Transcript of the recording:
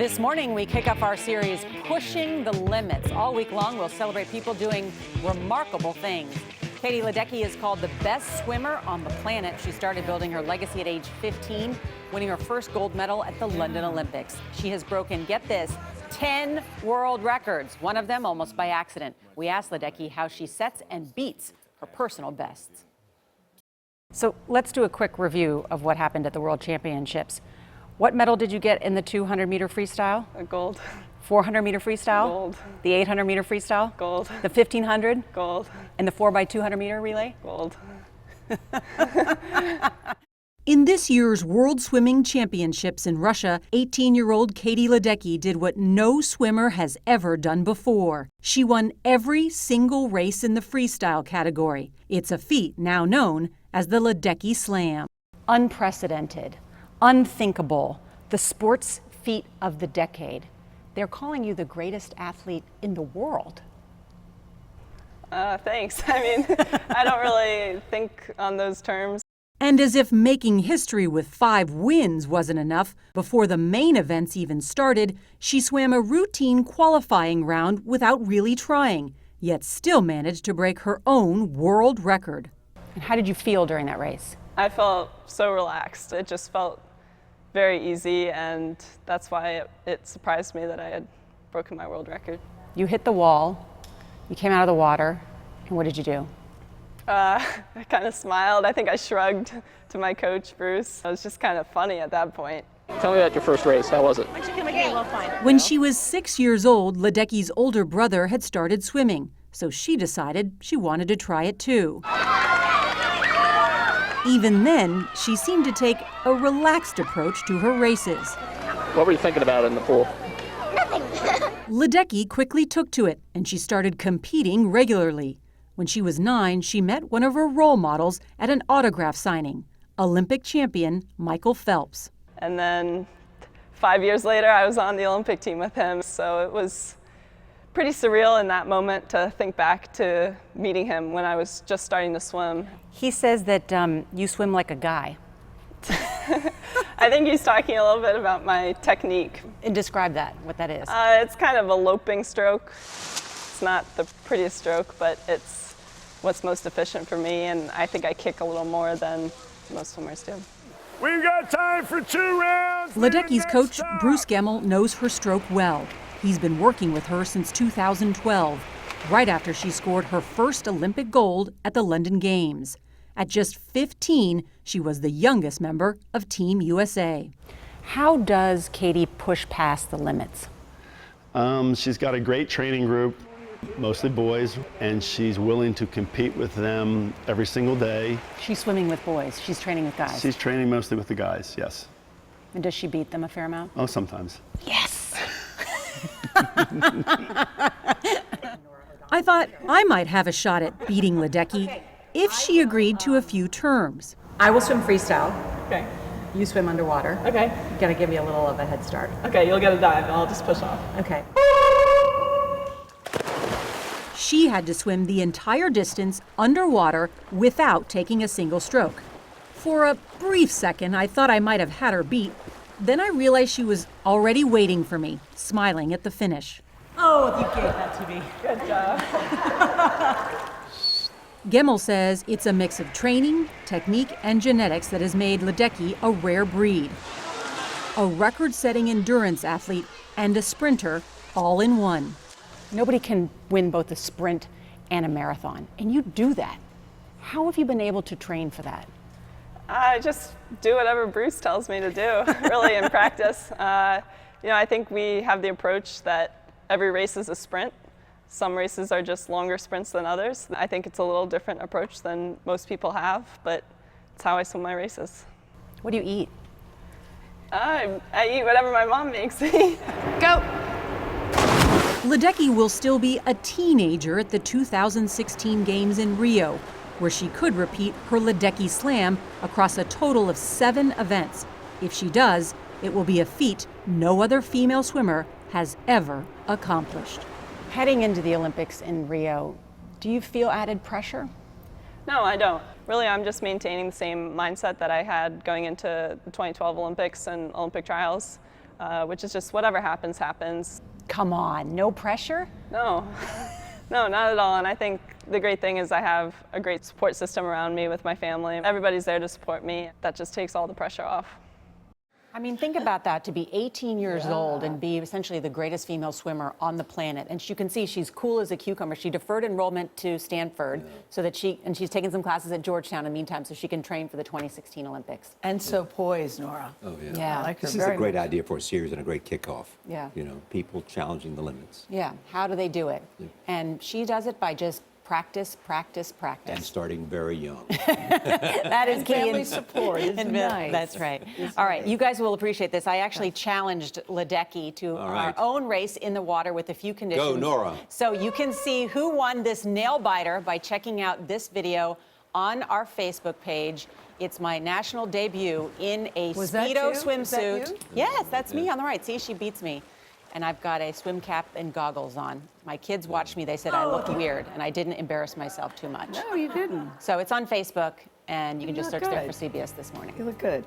This morning, we kick off our series, Pushing the Limits. All week long, we'll celebrate people doing remarkable things. Katie Ledecky is called the best swimmer on the planet. She started building her legacy at age 15, winning her first gold medal at the London Olympics. She has broken, get this, 10 world records, one of them almost by accident. We asked Ledecky how she sets and beats her personal bests. So let's do a quick review of what happened at the World Championships. What medal did you get in the 200-meter freestyle? A gold. 400-meter freestyle? Gold. The 800-meter freestyle? Gold. The 1500? Gold. And the 4x200-meter relay? Gold. In this year's World Swimming Championships in Russia, 18-year-old Katie Ledecky did what no swimmer has ever done before. She won every single race in the freestyle category. It's a feat now known as the Ledecky Slam. Unprecedented, unthinkable, the sports feat of the decade. They're calling you the greatest athlete in the world. Thanks. I mean, I don't really think on those terms. And as if making history with 5 wins wasn't enough, before the main events even started, she swam a routine qualifying round without really trying, yet still managed to break her own world record. And how did you feel during that race? I felt so relaxed. It just felt very easy, and that's why it surprised me that I had broken my world record. You hit the wall, you came out of the water, and what did you do? I kind of smiled. I think I shrugged to my coach, Bruce. It was just kind of funny at that point. Tell me about your first race. How was it? When she was 6 years old, Ledecky's older brother had started swimming, so she decided she wanted to try it too. Even then, she seemed to take a relaxed approach to her races. What were you thinking about in the pool? Nothing. Ledecky quickly took to it, and she started competing regularly. When she was 9, she met one of her role models at an autograph signing, Olympic champion Michael Phelps. And then 5 years later, I was on the Olympic team with him, so it was pretty surreal in that moment to think back to meeting him when I was just starting to swim. He says that you swim like a guy. I think he's talking a little bit about my technique. And describe that, what that is. It's kind of a loping stroke. It's not the prettiest stroke, but it's what's most efficient for me, and I think I kick a little more than most swimmers do. We've got time for 2 rounds. Ledecky's coach, Bruce Gemmell, knows her stroke well. He's been working with her since 2012, right after she scored her first Olympic gold at the London Games. At just 15, she was the youngest member of Team USA. How does Katie push past the limits? She's got a great training group, mostly boys, and she's willing to compete with them every single day. She's swimming with boys. She's training with guys. She's training mostly with the guys, yes. And does she beat them a fair amount? Oh, sometimes. Yes! I thought I might have a shot at beating Ledecky if she agreed to a few terms. I will swim freestyle. Okay. You swim underwater. Okay. Gotta give you a little of a head start. Okay, you'll get a dive, and I'll just push off. Okay. She had to swim the entire distance underwater without taking a single stroke. For a brief second, I thought I might have had her beat. Then I realized she was already waiting for me, smiling at the finish. Oh, you gave that to me. Good job. Gemmell says it's a mix of training, technique, and genetics that has made Ledecky a rare breed. A record-setting endurance athlete and a sprinter all in one. Nobody can win both a sprint and a marathon, and you do that. How have you been able to train for that? I just do whatever Bruce tells me to do, really, in practice. I think we have the approach that every race is a sprint. Some races are just longer sprints than others. I think it's a little different approach than most people have, but it's how I swim my races. What do you eat? I eat whatever my mom makes me. Go! Ledecky will still be a teenager at the 2016 Games in Rio, where she could repeat her Ledecky Slam across a total of 7 events. If she does, it will be a feat no other female swimmer has ever accomplished. Heading into the Olympics in Rio, do you feel added pressure? No, I don't. Really, I'm just maintaining the same mindset that I had going into the 2012 Olympics and Olympic trials. which is just whatever happens, happens. Come on, no pressure? No, no, not at all. And I think the great thing is I have a great support system around me with my family. Everybody's there to support me. That just takes all the pressure off. I mean, think about that, to be 18 years old and be essentially the greatest female swimmer on the planet. And you can see she's cool as a cucumber. She deferred enrollment to Stanford so that she's taken some classes at Georgetown in the meantime so she can train for the 2016 Olympics. And so poised, Nora. Oh, yeah. Yeah. I like her This is a very great much. idea for a series and a great kickoff. Yeah. You know, people challenging the limits. Yeah, how do they do it? Yeah. And she does it by just practice, practice, And practice. starting very young. That is key. Family support is nice. That's right. All right, you guys will appreciate this. I actually challenged Ledecky to All our right. own race in the water with a few conditions. Go, Norah. So you can see who won this nail biter by checking out this video on our Facebook page. It's my national debut in a Was that Speedo you? Is that swimsuit. you? Yes, that's me on the right. See, she beats me. And I've got a swim cap and goggles on. My kids watched me. They said I looked weird, and I didn't embarrass myself too much. No, you didn't. So it's on Facebook, and you can just look search there good. for CBS This Morning. You look good.